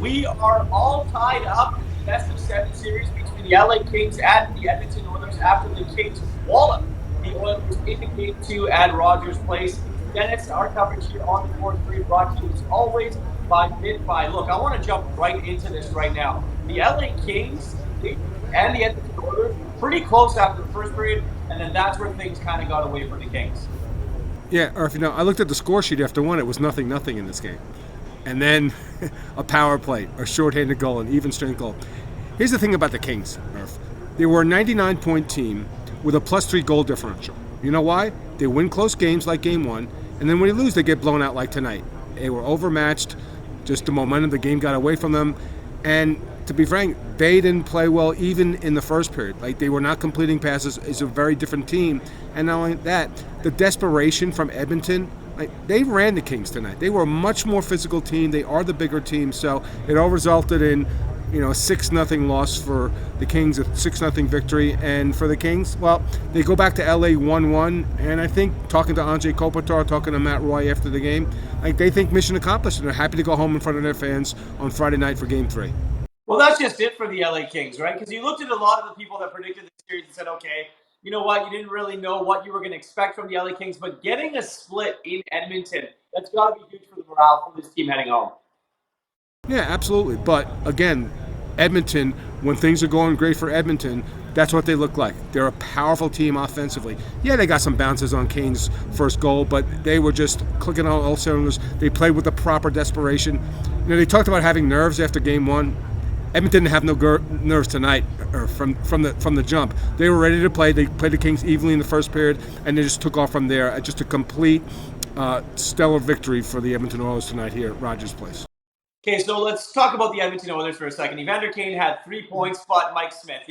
We are all tied up in the best of seven series between the LA Kings and the Edmonton Oilers after the Kings wallop the Oilers in Game 2 at Rogers Place. Dennis, our coverage here on the fourth period brought to you as always by BitFi. Look, I want to jump right into this right now. The LA Kings and the Edmonton Oilers pretty close after the first period, and then that's where things kind of got away for the Kings. Yeah, or if you know, I looked at the score sheet after one. It was 0-0 in this game, and then a power play, a shorthanded goal, an even strength goal. Here's the thing about the Kings, Irf. They were a 99-point team with a +3 goal differential. You know why? They win close games like Game 1, and then when they lose, they get blown out like tonight. They were overmatched. Just the momentum of the game got away from them, and to be frank, they didn't play well even in the first period. Like, they were not completing passes. It's a very different team. And not only that, the desperation from Edmonton, like, they ran the Kings tonight. They were a much more physical team. They are the bigger team. So it all resulted in, a 6-0 loss for the Kings, a 6-0 victory. And for the Kings, well, they go back to LA 1-1. And I think talking to Anze Kopitar, talking to Matt Roy after the game, like, they think mission accomplished, and they're happy to go home in front of their fans on Friday night for Game 3. Well, that's just it for the LA Kings, right? Because you looked at a lot of the people that predicted the series and said, okay, you know what? You didn't really know what you were going to expect from the LA Kings, but getting a split in Edmonton, that's got to be huge for the morale for this team heading home. Yeah, absolutely. But again, Edmonton, when things are going great for Edmonton, that's what they look like. They're a powerful team offensively. Yeah, they got some bounces on Kane's first goal, but they were just clicking on all cylinders. They played with the proper desperation. They talked about having nerves after Game 1. Edmonton didn't have no nerves tonight, or from the jump. They were ready to play. They played the Kings evenly in the first period, and they just took off from there. Just a complete stellar victory for the Edmonton Oilers tonight here at Rogers Place. Okay, so let's talk about the Edmonton Oilers for a second. Evander Kane had 3 points, but Mike Smith,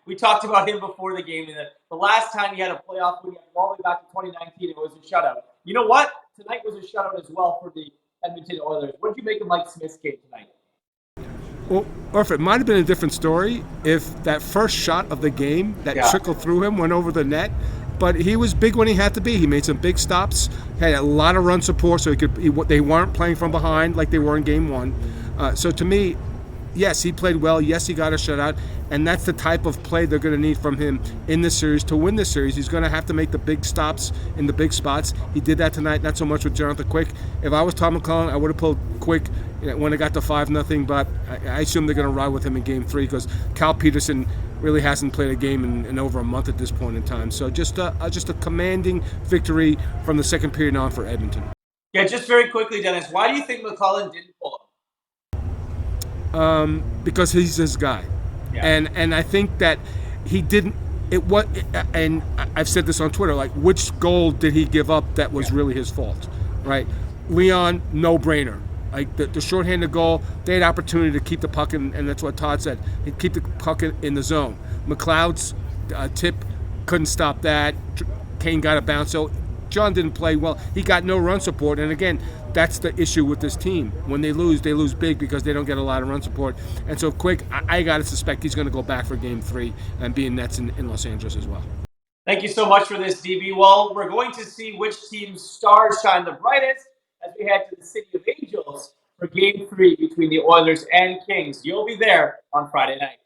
we talked about him before the game. And the last time he had a playoff win, all the way back to 2019, it was a shutout. You know what? Tonight was a shutout as well for the Edmonton Oilers. What did you make of Mike Smith's game tonight? Well, or if it might have been a different story if that first shot of the game that trickled through him went over the net. But he was big when he had to be. He made some big stops, had a lot of run support, so they weren't playing from behind like they were in Game 1. So to me, yes, he played well. Yes, he got a shutout. And that's the type of play they're going to need from him in this series. To win this series, he's going to have to make the big stops in the big spots. He did that tonight, not so much with Jonathan Quick. If I was Tom McClellan, I would have pulled Quick when it got to 5-0, but I assume they're going to ride with him in Game 3 because Cal Peterson really hasn't played a game in over a month at this point in time. So just a commanding victory from the second period on for Edmonton. Yeah, just very quickly, Dennis, why do you think McClellan didn't pull him? Because he's his guy. Yeah. And I think that he didn't. And I've said this on Twitter. Like, which goal did he give up that was really his fault? Right, Leon, no brainer. Like the shorthanded goal, they had opportunity to keep the puck in, and that's what Todd said. He'd keep the puck in the zone. McLeod's tip couldn't stop that. Kane got a bounce. So John didn't play well. He got no run support, and again, that's the issue with this team. When they lose big because they don't get a lot of run support. And so Quick, I got to suspect he's going to go back for Game 3 and be in nets in Los Angeles as well. Thank you so much for this, DB. Well, we're going to see which team's stars shine the brightest as we head to the City of Angels for Game 3 between the Oilers and Kings. You'll be there on Friday night.